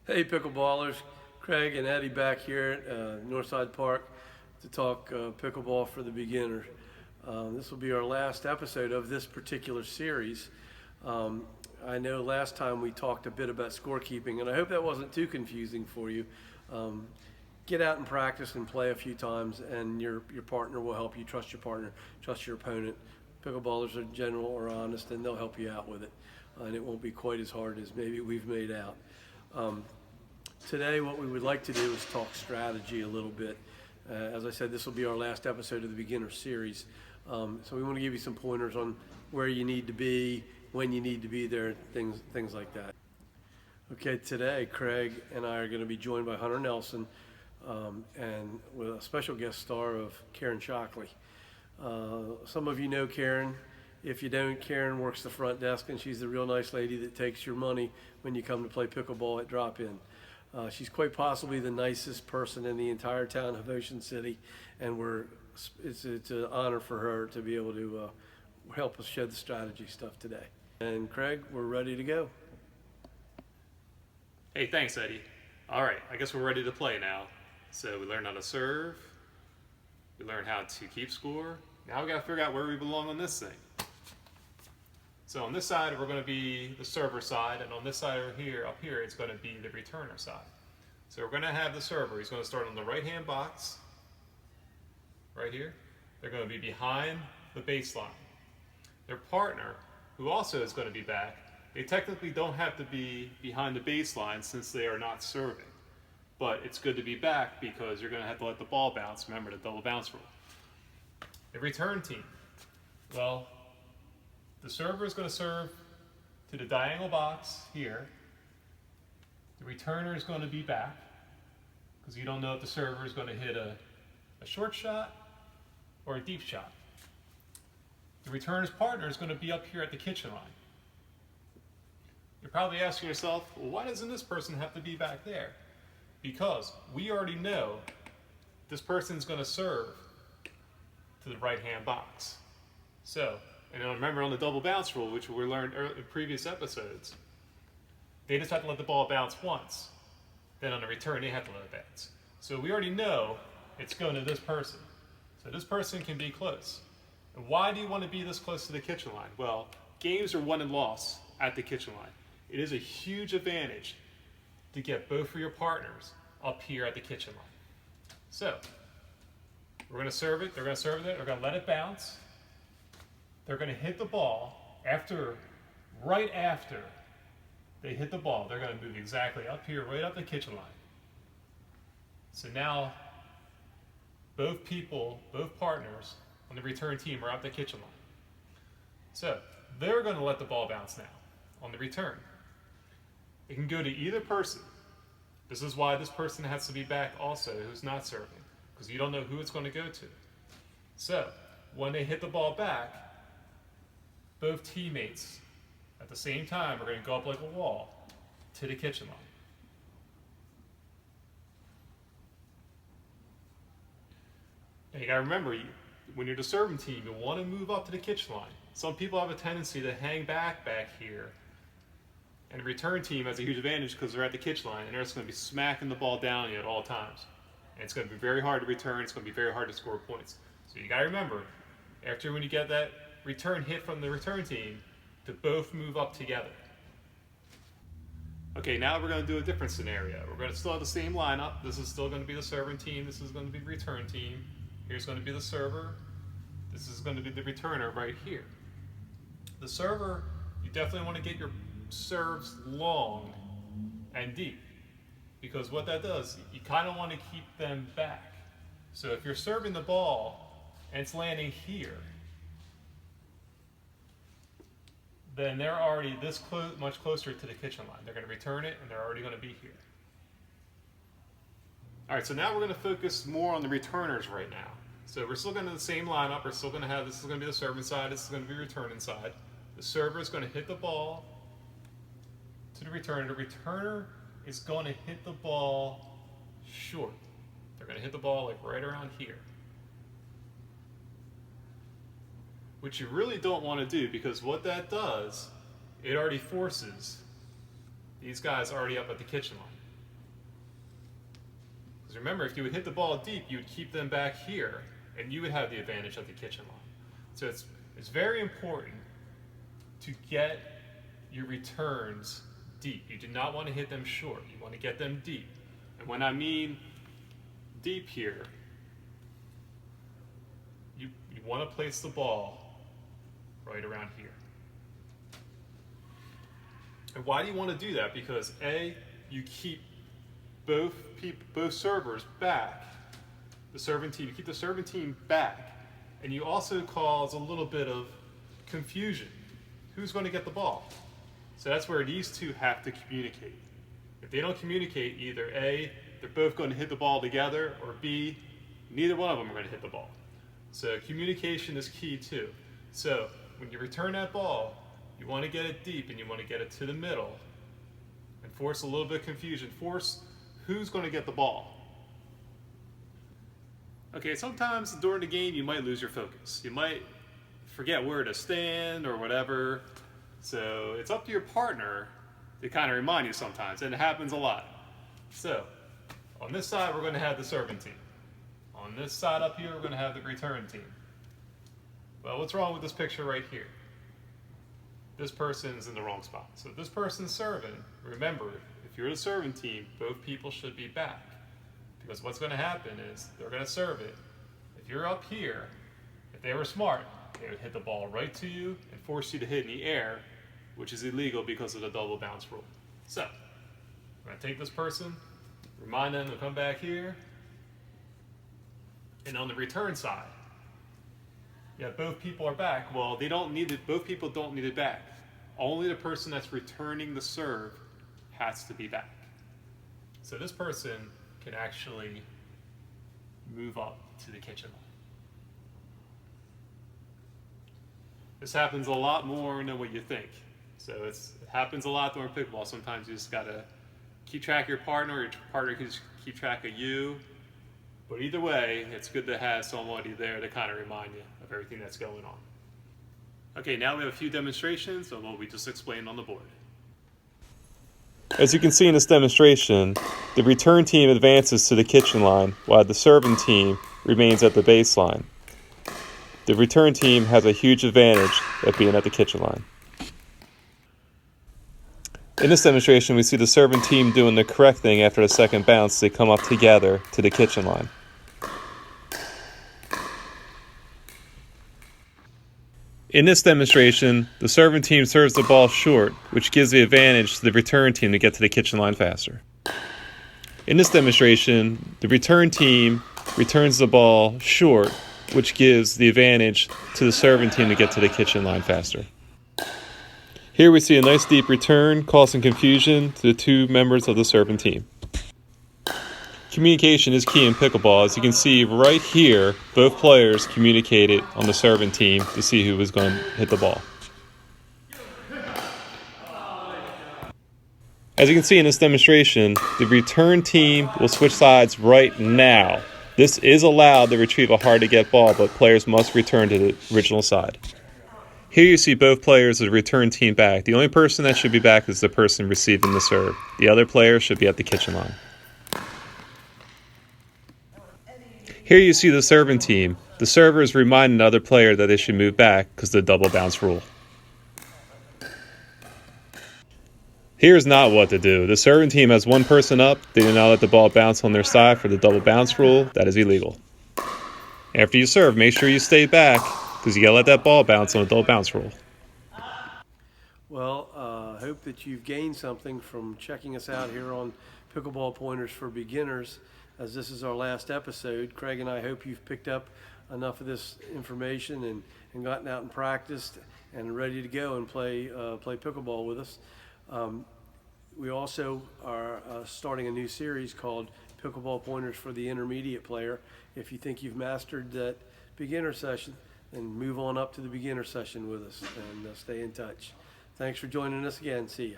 Hey pickleballers, Craig and Eddie back here at Northside Park to talk pickleball for the beginner. This will be our last episode of this particular series. I know last time we talked a bit about scorekeeping, and I hope that wasn't too confusing for you. Get out and practice and play a few times, and your partner will help you. Trust your partner, trust your opponent. Pickleballers are general or honest, and they'll help you out with it. And it won't be quite as hard as maybe we've made out. Today what we would like to do is talk strategy a little bit. As I said, this will be our last episode of the beginner series. So we want to give you some pointers on where you need to be, when you need to be there, things like that. Okay, today Craig and I are going to be joined by Hunter Nelson and with a special guest star of Karen Shockley. Some of you know Karen. If you don't, Karen works the front desk, and she's the real nice lady that takes your money when you come to play pickleball at drop-in. She's quite possibly the nicest person in the entire town of Ocean City, and it's an honor for her to be able to help us shed the strategy stuff today. And Craig, we're ready to go. Hey, thanks, Eddie. All right, I guess we're ready to play now. So we learned how to serve, we learned how to keep score. Now we got to figure out where we belong on this thing. So on this side, we're going to be the server side, and on this side over here, up here, it's going to be the returner side. So we're going to have the server. He's going to start on the right-hand box, right here. They're going to be behind the baseline. Their partner, who also is going to be back, they technically don't have to be behind the baseline since they are not serving. But it's good to be back because you're going to have to let the ball bounce. Remember the double bounce rule. The return team. Well, the server is going to serve to the diagonal box here. The returner is going to be back because you don't know if the server is going to hit a short shot or a deep shot. The returner's partner is going to be up here at the kitchen line. You're probably asking yourself, well, why doesn't this person have to be back there? Because we already know this person's going to serve to the right-hand box. So, and remember on the double bounce rule, which we learned in previous episodes, they just have to let the ball bounce once. Then on the return, they have to let it bounce. So we already know it's going to this person. So this person can be close. And why do you want to be this close to the kitchen line? Well, games are won and lost at the kitchen line. It is a huge advantage to get both of your partners up here at the kitchen line. So, we're going to serve it, they're going to serve it, they're going to let it bounce. They're going to hit the ball right after they hit the ball. They're going to move exactly up here, right up the kitchen line. So now, both partners on the return team are up the kitchen line. So, they're going to let the ball bounce now on the return. It can go to either person. This is why this person has to be back also, who's not serving, because you don't know who it's going to go to. So, when they hit the ball back, both teammates at the same time are going to go up like a wall to the kitchen line. Now you got to remember, when you're the serving team, you want to move up to the kitchen line. Some people have a tendency to hang back here, and the return team has a huge advantage because they're at the kitchen line and they're just going to be smacking the ball down at all times. And it's going to be very hard to return, it's going to be very hard to score points. So you got to remember, when you get that return hit from the return team, to both move up together. Okay, now we're going to do a different scenario. We're going to still have the same lineup. This is still going to be the serving team. This is going to be the return team. Here's going to be the server. This is going to be the returner right here. The server, you definitely want to get your serves long and deep, because what that does, you kind of want to keep them back. So if you're serving the ball and it's landing here, then they're already much closer to the kitchen line. They're going to return it, and they're already going to be here. All right, so now we're going to focus more on the returners right now. So we're still going to the same lineup. We're still going to have, this is going to be the serving side, this is going to be returning side. The server is going to hit the ball to the returner. The returner is going to hit the ball short. They're going to hit the ball like right around here. Which you really don't want to do, because what that does, it already forces these guys already up at the kitchen line. Because remember, if you would hit the ball deep, you would keep them back here, and you would have the advantage of the kitchen line. So it's very important to get your returns deep. You do not want to hit them short. You want to get them deep. And when I mean deep here, you want to place the ball right around here. And why do you want to do that? Because A, you keep both servers back, the serving team. You keep the serving team back, and you also cause a little bit of confusion. Who's going to get the ball? So that's where these two have to communicate. If they don't communicate, either A, they're both going to hit the ball together, or B, neither one of them are going to hit the ball. So communication is key too. So when you return that ball, you want to get it deep and you want to get it to the middle and force a little bit of confusion. Force who's going to get the ball. Okay, sometimes during the game you might lose your focus. You might forget where to stand or whatever. So it's up to your partner to kind of remind you sometimes, and it happens a lot. So on this side we're going to have the serving team. On this side up here we're going to have the return team. Well, what's wrong with this picture right here? This person's in the wrong spot. So if this person's serving, remember, if you're the serving team, both people should be back. Because what's going to happen is they're going to serve it. If you're up here, if they were smart, they would hit the ball right to you and force you to hit in the air, which is illegal because of the double bounce rule. So, I'm going to take this person, remind them to come back here, and on the return side, yeah, both people are back. Well, they don't need it. Both people don't need it back. Only the person that's returning the serve has to be back. So this person can actually move up to the kitchen line. This happens a lot more than what you think. So it happens a lot during pickleball. Sometimes you just gotta keep track of your partner can just keep track of you. But either way, it's good to have somebody there to kind of remind you of everything that's going on. Okay, now we have a few demonstrations of what we just explained on the board. As you can see in this demonstration, the return team advances to the kitchen line while the serving team remains at the baseline. The return team has a huge advantage at being at the kitchen line. In this demonstration, we see the serving team doing the correct thing after the second bounce. They come up together to the kitchen line. In this demonstration, the serving team serves the ball short, which gives the advantage to the return team to get to the kitchen line faster. In this demonstration, the return team returns the ball short, which gives the advantage to the serving team to get to the kitchen line faster. Here we see a nice deep return, causing confusion to the two members of the serving team. Communication is key in pickleball. As you can see right here, both players communicated on the serving team to see who was going to hit the ball. As you can see in this demonstration, the return team will switch sides right now. This is allowed to retrieve a hard-to-get ball, but players must return to the original side. Here you see both players of the return team back. The only person that should be back is the person receiving the serve. The other player should be at the kitchen line. Here you see the serving team. The server is reminding the other player that they should move back because of the double bounce rule. Here's not what to do. The serving team has one person up. They do not let the ball bounce on their side for the double bounce rule. That is illegal. After you serve, make sure you stay back because you gotta let that ball bounce on the double bounce rule. Well, I hope that you've gained something from checking us out here on Pickleball Pointers for Beginners. As this is our last episode, Craig and I hope you've picked up enough of this information and gotten out and practiced and ready to go and play pickleball with us. We also are starting a new series called Pickleball Pointers for the Intermediate Player. If you think you've mastered that beginner session, then move on up to the beginner session with us and stay in touch. Thanks for joining us again. See ya.